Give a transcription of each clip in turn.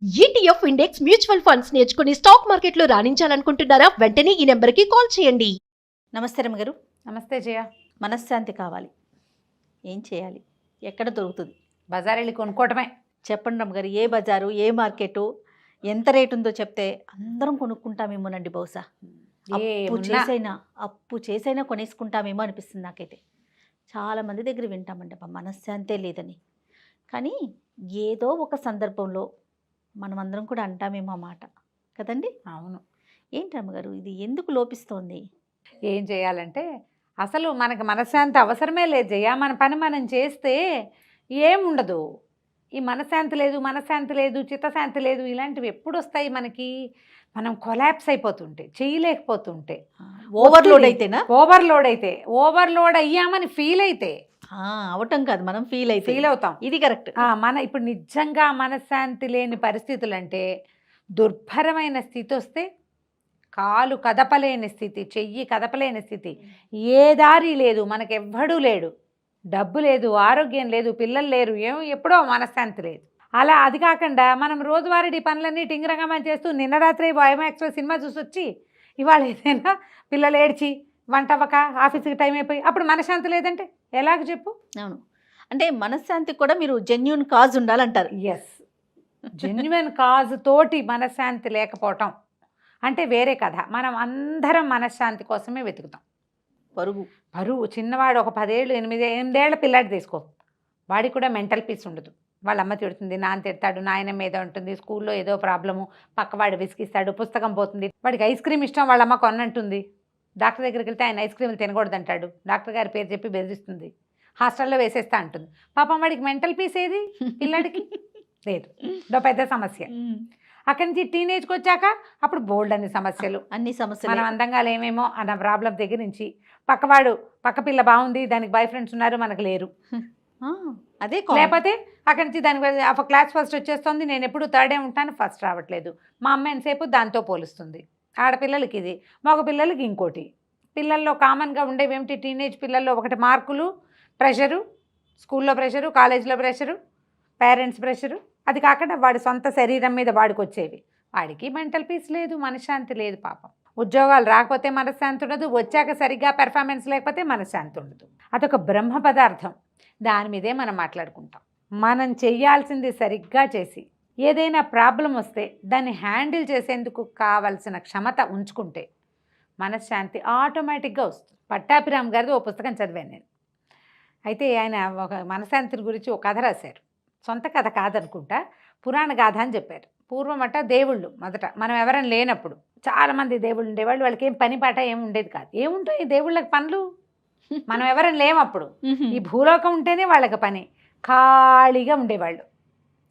ETF index mutual funds నేర్చుకుని stock మార్కెట్లో రాణించాలనుకుంటున్నారా? వెంటనే ఈ నెంబర్కి కాల్ చేయండి. నమస్తే రమ్మగారు. నమస్తే జయ. మనశ్శాంతి కావాలి, ఏం చేయాలి? ఎక్కడ దొరుకుతుంది? బజార్ వెళ్ళి కొనుక్కోవటమే. చెప్పండి రమ్మగారు, ఏ బజారు, ఏ మార్కెటు, ఎంత రేటు ఉందో చెప్తే అందరం కొనుక్కుంటామేమోనండి. బహుశా అప్పు చేసైనా కొనేసుకుంటామేమో అనిపిస్తుంది నాకైతే. చాలామంది దగ్గర వింటామండి అబ్బా మనశ్శాంతే లేదని. కానీ ఏదో ఒక సందర్భంలో మనమందరం కూడా అంటామేమో ఆ మాట కదండి. అవును. ఏంటి రమ్మగారు, ఇది ఎందుకు లోపిస్తోంది? ఏం చేయాలంటే అసలు మనకి మనశ్శాంతి అవసరమే లేదు జయ. మన పని మనం చేస్తే ఏముండదు. ఈ మనశ్శాంతి లేదు, చిత్తశాంతి లేదు, ఇలాంటివి ఎప్పుడు వస్తాయి మనకి? మనం కొలాప్స్ అయిపోతుంటే, చేయలేకపోతుంటే, ఓవర్లోడ్ అయ్యామని ఫీల్ అయితే, అవటం కాదు, మనం ఫీల్ అవుతాం. ఇది కరెక్ట్. మన ఇప్పుడు నిజంగా మనశ్శాంతి లేని పరిస్థితులు అంటే దుర్భరమైన స్థితి వస్తే, కాలు కదపలేని స్థితి, చెయ్యి కదపలేని స్థితి, ఏ దారి లేదు, మనకెవ్వడూ లేడు, డబ్బు లేదు, ఆరోగ్యం లేదు, పిల్లలు లేరు, ఎప్పుడో మనశ్శాంతి లేదు. అలా అది కాకుండా మనం రోజువారీ పనులన్నీ టింగరంగమని చేస్తూ నిన్న రాత్రి ఐమాక్స్లో సినిమా చూసి వచ్చి ఇవాళ ఏదైనా పిల్లలు ఏడ్చి వంట అవ్వక ఆఫీస్కి టైం అయిపోయి అప్పుడు మనశ్శాంతి లేదంటే ఎలాగ చెప్పు? అవును, అంటే మనశ్శాంతి కూడా మీరు జెన్యూన్ కాజ్ ఉండాలంటారు. ఎస్, జెన్యున్ కాజ్ తోటి మనశ్శాంతి లేకపోవటం అంటే వేరే కథ. మనం అందరం మనశ్శాంతి కోసమే వెతుకుతాం. పరువు చిన్నవాడు ఒక 10 ఏళ్ళు 8 ఏళ్ల పిల్లాడు తీసుకో, వాడికి కూడా మెంటల్ పీస్ ఉండదు. వాళ్ళ అమ్మ తిడుతుంది, నాన్న తిడతాడు, నాయన మీద ఉంటుంది, స్కూల్లో ఏదో ప్రాబ్లము, పక్కవాడు విసిగిస్తాడు, పుస్తకం పోతుంది, వాడికి ఐస్ క్రీమ్ ఇష్టం, వాళ్ళ అమ్మ కొన్నంటుంది. డాక్టర్ దగ్గరికి వెళ్తే ఆయన ఐస్ క్రీమ్లు తినకూడదు అంటాడు, డాక్టర్ గారి పేరు చెప్పి బెదిరిస్తుంది, హాస్టల్లో వేసేస్తా అంటుంది. పాపం వాడికి మెంటల్ పీస్ ఏది పిల్లాడికి? లేదు. ఇదో పెద్ద సమస్య. అక్కడి నుంచి టీనేజ్కి వచ్చాక అప్పుడు బోల్డ్ అన్ని సమస్యలు. మనం అందంగా లేమేమో అన్న ప్రాబ్లం దగ్గర నుంచి, పక్క పిల్ల బాగుంది, దానికి బాయ్ ఫ్రెండ్స్ ఉన్నారు, మనకు లేరు, అదే. లేకపోతే అక్కడి నుంచి దానికి క్లాస్ ఫస్ట్ వచ్చేస్తుంది, నేను ఎప్పుడు థర్డే ఉంటాను, ఫస్ట్ రావట్లేదు, మా అమ్మ ఎంతసేపు దాంతో పోలుస్తుంది. ఆడపిల్లలకి ఇది, మగ పిల్లలకి ఇంకోటి. పిల్లల్లో కామన్గా ఉండేవేమిటి? టీనేజ్ పిల్లల్లో ఒకటి మార్కులు, ప్రెషరు, స్కూల్లో ప్రెషరు, కాలేజీలో ప్రెషరు, పేరెంట్స్ ప్రెషరు, అది కాకుండా వాడి సొంత శరీరం మీద వాడికి వచ్చేవి. వాడికి మెంటల్ పీస్ లేదు, మనశ్శాంతి లేదు. పాపం ఉద్యోగాలు రాకపోతే మనశ్శాంతి ఉండదు, వచ్చాక సరిగ్గా పెర్ఫార్మెన్స్ లేకపోతే మనశ్శాంతి ఉండదు. అదొక బ్రహ్మ పదార్థం. దాని మీదే మనం మాట్లాడుకుంటాం. మనం చెయ్యాల్సింది సరిగ్గా చేసి ఏదైనా ప్రాబ్లం వస్తే దాన్ని హ్యాండిల్ చేసేందుకు కావాల్సిన క్షమత ఉంచుకుంటే మనశ్శాంతి ఆటోమేటిక్గా వస్తుంది. పట్టాభిరామ్ గారిది ఓ పుస్తకం చదివాను నేను. అయితే ఆయన ఒక మనశ్శాంతి గురించి ఒక కథ రాశారు. సొంత కథ కాదనుకుంటా, పురాణ గాథ అని చెప్పారు. పూర్వం దేవుళ్ళు మొదట మనం ఎవరైనా లేనప్పుడు చాలామంది దేవుళ్ళు ఉండేవాళ్ళు, వాళ్ళకి ఏం పని పాట ఏమి ఉండేది కాదు. ఏముంటాయి దేవుళ్ళకి పనులు? మనం ఎవరైనా లేమప్పుడు, ఈ భూలోకం ఉంటేనే వాళ్ళకి పని. ఖాళీగా ఉండేవాళ్ళు,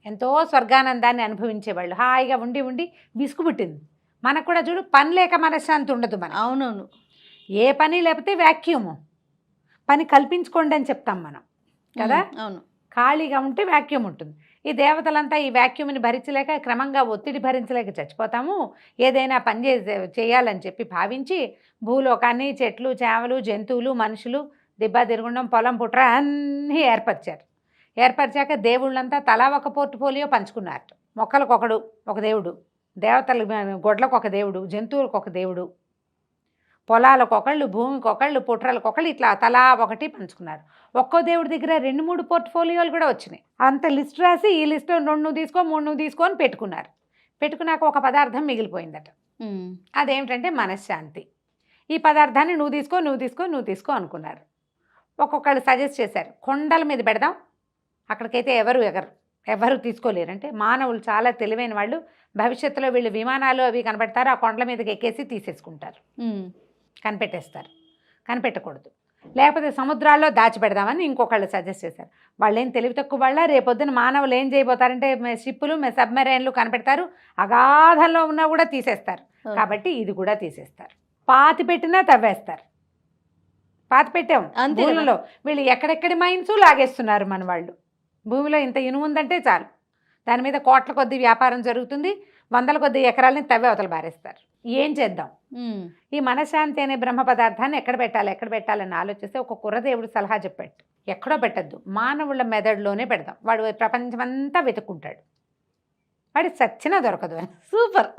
ఎంతో స్వర్గానందాన్ని అనుభవించేవాళ్ళు, హాయిగా ఉండి ఉండి విసుగు పుట్టింది. మనకు కూడా చూడు, పని లేక మనశ్శాంతి ఉండదు మనం. అవునవును, ఏ పని లేకపోతే వ్యాక్యూము, పని కల్పించుకోండి అని చెప్తాం మనం కదా. అవును, ఖాళీగా ఉంటే వ్యాక్యూమ్ ఉంటుంది. ఈ దేవతలంతా ఈ వ్యాక్యూమ్ని భరించలేక, క్రమంగా ఒత్తిడి భరించలేక చచ్చిపోతాము. ఏదైనా పని చేయాలని చెప్పి భావించి భూలోకాన్ని, చెట్లు, చేమలు, జంతువులు, మనుషులు, దిబ్బ తిరుగుండం, పొలం పుట్ర అన్నీ ఏర్పరిచాక దేవుళ్ళంతా తలా ఒక పోర్ట్ఫోలియో పంచుకున్నారు. మొక్కలకొకడు ఒక దేవుడు, దేవతల గొడ్లకు ఒక దేవుడు, జంతువులకు ఒక దేవుడు, పొలాలకొకళ్ళు, భూమికొకళ్ళు, పుట్రలకొకళ్ళు, ఇట్లా తలా ఒకటి పంచుకున్నారు. ఒక్కో దేవుడి దగ్గర 2-3 పోర్ట్ఫోలియోలు కూడా వచ్చినాయి. అంత లిస్ట్ రాసి ఈ లిస్టు 2 నువ్వు తీసుకో, 3 నువ్వు తీసుకో అని పెట్టుకున్నారు. పెట్టుకున్నాక ఒక పదార్థం మిగిలిపోయిందట. అదేమిటంటే మనశ్శాంతి. ఈ పదార్థాన్ని నువ్వు తీసుకో అనుకున్నారు. ఒక్కొక్కళ్ళు సజెస్ట్ చేశారు, కొండల మీద పెడదాం, అక్కడికైతే ఎవరు తీసుకోలేరంటే, మానవులు చాలా తెలివైన వాళ్ళు, భవిష్యత్తులో వీళ్ళు విమానాలు అవి కనబెడతారు, ఆ కొండల మీదకి ఎక్కేసి తీసేసుకుంటారు, కనిపెట్టేస్తారు. కనిపెట్టకూడదు. లేకపోతే సముద్రాల్లో దాచిపెడదామని ఇంకొకళ్ళు సజెస్ట్ చేశారు. వాళ్ళు ఏం తెలివి తక్కువ వాళ్ళ? రేపొద్దున మానవులు ఏం చేయబోతారంటే షిప్పులు, సబ్మెరైన్లు కనిపెడతారు, అగాధంలో ఉన్నా కూడా తీసేస్తారు. కాబట్టి ఇది కూడా తీసేస్తారు. పాతి పెట్టినా తవ్వేస్తారు. పాతి పెట్టాం భూమిలో, వీళ్ళు ఎక్కడెక్కడి మైన్స్ లాగేస్తున్నారు మన వాళ్ళు. భూమిలో ఇంత ఇనుము ఉందంటే చాలు, దాని మీద కోట్ల కొద్దీ వ్యాపారం జరుగుతుంది, 100ల కొద్దీ ఎకరాలని తవ్వి అవతల బారేస్తారు. ఏం చేద్దాం? ఈ మనశ్శాంతి అనే బ్రహ్మ పదార్థాన్ని ఎక్కడ పెట్టాలని ఆలోచిస్తే ఒక కుర్రదేవుడు సలహా చెప్పాడు, ఎక్కడో పెట్టద్దు, మానవుల మెదడులోనే పెడదాం. వాడు ప్రపంచమంతా వెతుక్కుంటాడు, వాడి సచ్చినా దొరకదు అని. సూపర్.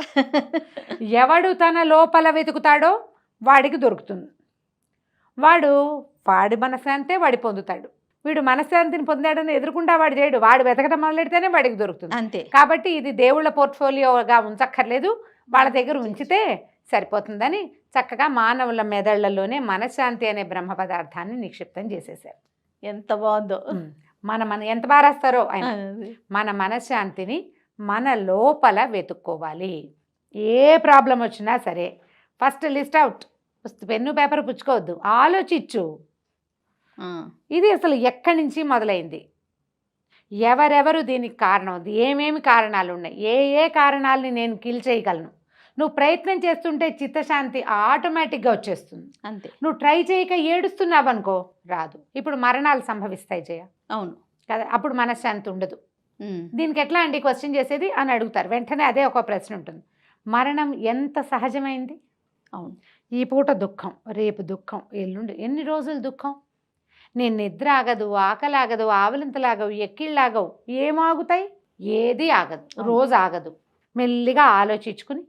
ఎవడు తన లోపల వెతుకుతాడో వాడికి దొరుకుతుంది. వాడి మనశ్శాంతే వాడి పొందుతాడు. వీడు మనశ్శాంతిని పొందాడని ఎదురుకుండా వాడు చేయడు, వాడు వెతకడం మొదలెడితేనే వాడికి దొరుకుతుంది. అంతే. కాబట్టి ఇది దేవుళ్ళ పోర్ట్ఫోలియోగా ఉంచక్కర్లేదు, వాళ్ళ దగ్గర ఉంచితే సరిపోతుందని చక్కగా మానవుల మెదళ్లలోనే మనశ్శాంతి అనే బ్రహ్మ పదార్థాన్ని నిక్షిప్తం చేసేసారు. ఎంత బాగుందో. మన ఎంత బాగా రాస్తారో ఆయన. మన మనశ్శాంతిని మన లోపల వెతుక్కోవాలి. ఏ ప్రాబ్లం వచ్చినా సరే first list out. Pen paper పుచ్చుకోవద్దు, ఆలోచించు. ఇది అసలు ఎక్కడి నుంచి మొదలైంది, ఎవరెవరు దీనికి కారణం, ఏమేమి కారణాలు ఉన్నాయి, ఏ కారణాలని నేను కిల్ చేయగలను. నువ్వు ప్రయత్నం చేస్తుంటే చిత్తశాంతి ఆటోమేటిక్గా వచ్చేస్తుంది. అంతే. నువ్వు ట్రై చేయక ఏడుస్తున్నావు అనుకో, రాదు. ఇప్పుడు మరణాలు సంభవిస్తాయి జయ. అవును కదా, అప్పుడు మనశ్శాంతి ఉండదు. దీనికి ఎట్లా అండి క్వశ్చన్ చేసేది అని అడుగుతారు. వెంటనే అదే ఒక ప్రశ్న ఉంటుంది, మరణం ఎంత సహజమైంది. అవును. ఈ పూట దుఃఖం, రేపు దుఃఖం, ఎల్లుండి ఎన్ని రోజులు దుఃఖం. నేను నిద్ర ఆగదు, ఆకలి ఆగదు, ఆవలింతలాగవు, ఎక్కిళ్ళాగవు, ఏమాగుతాయి, ఏది ఆగదు, రోజు ఆగదు. మెల్లిగా ఆలోచించుకుని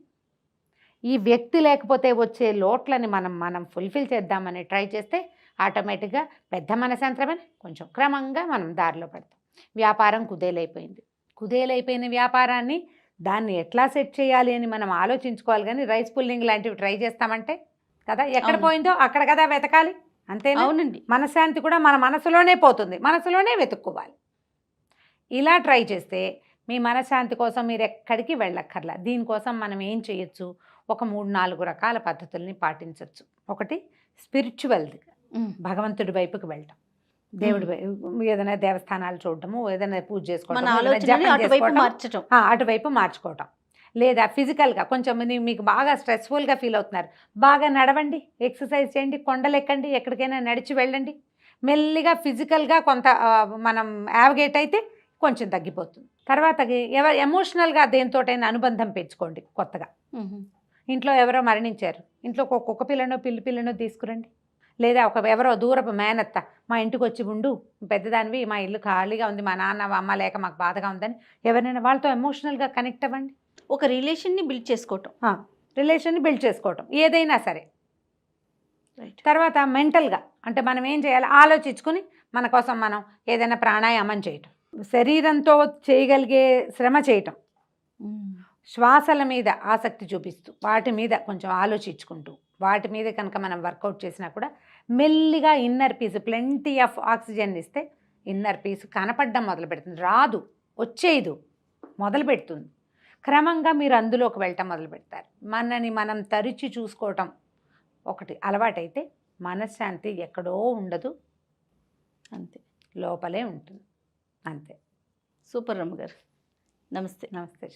ఈ వ్యక్తి లేకపోతే వచ్చే లోట్లని మనం ఫుల్ఫిల్ చేద్దామని ట్రై చేస్తే ఆటోమేటిక్గా పెద్ద మనశాంతరమని కొంచెం క్రమంగా మనం దారిలో పడతాం. వ్యాపారం కుదేలైపోయిన వ్యాపారాన్ని దాన్ని ఎట్లా సెట్ చేయాలి అని మనం ఆలోచించుకోవాలి. కానీ రైస్ పుల్లింగ్ లాంటివి ట్రై చేస్తామంటే కదా, ఎక్కడ పోయిందో అక్కడ కదా వెతకాలి. అంతేనా? అవునండి. మనశ్శాంతి కూడా మన మనసులోనే పోతుంది, మనసులోనే వెతుక్కోవాలి. ఇలా ట్రై చేస్తే మీ మనశ్శాంతి కోసం మీరు ఎక్కడికి వెళ్ళక్కర్లా. దీనికోసం మనం ఏం చేయొచ్చు, ఒక 3-4 రకాల పద్ధతుల్ని పాటించవచ్చు. ఒకటి స్పిరిచువల్, భగవంతుడి వైపుకి వెళ్ళటం, దేవుడి ఏదైనా దేవస్థానాలు చూడటము, ఏదైనా పూజ చేసుకోవటం, అటువైపు మార్చుకోవటం. లేదా ఫిజికల్గా కొంచెం మీకు బాగా స్ట్రెస్ఫుల్గా ఫీల్ అవుతున్నారు, బాగా నడవండి, ఎక్సర్సైజ్ చేయండి, కొండలెక్కండి, ఎక్కడికైనా నడిచి వెళ్ళండి. మెల్లిగా ఫిజికల్గా కొంత మనం యావగేట్ అయితే కొంచెం తగ్గిపోతుంది. తర్వాత ఎమోషనల్గా దేనితోటైనా అనుబంధం పెంచుకోండి. కొత్తగా ఇంట్లో ఎవరో మరణించారు, ఇంట్లో ఒక కుక్క పిల్లనో పిల్లి పిల్లనో తీసుకురండి. లేదా ఎవరో దూరపు మేనత్త మా ఇంటికి వచ్చి ఉండు, పెద్దదానివి, మా ఇల్లు ఖాళీగా ఉంది, మా నాన్న అమ్మ లేక మాకు బాధగా ఉందని ఎవరైనా వాళ్ళతో ఎమోషనల్గా కనెక్ట్ అవ్వండి. ఒక రిలేషన్ని బిల్డ్ చేసుకోవటం ఏదైనా సరే. తర్వాత మెంటల్గా అంటే మనం ఏం చేయాలి ఆలోచించుకుని మన కోసం మనం ఏదైనా ప్రాణాయామం చేయటం, శరీరంతో చేయగలిగే శ్రమ చేయటం, శ్వాసల మీద ఆసక్తి చూపిస్తూ వాటి మీద కొంచెం ఆలోచించుకుంటూ వాటి మీద కనుక మనం వర్కౌట్ చేసినా కూడా మెల్లిగా inner peace, plenty of oxygen ఇస్తే ఇన్నర్ పీస్ కనపడడం మొదలు పెడుతుంది. రాదు, వచ్చేదు, మొదలు పెడుతుంది. క్రమంగా మీరు అందులోకి వెళ్ళటం మొదలు పెడతారు. మనని మనం తరిచి చూసుకోవటం ఒకటి అలవాటైతే మనశ్శాంతి ఎక్కడో ఉండదు, అంతే, లోపలే ఉంటుంది. అంతే. సూపర్ రమ్మ గారు. నమస్తే. నమస్తే.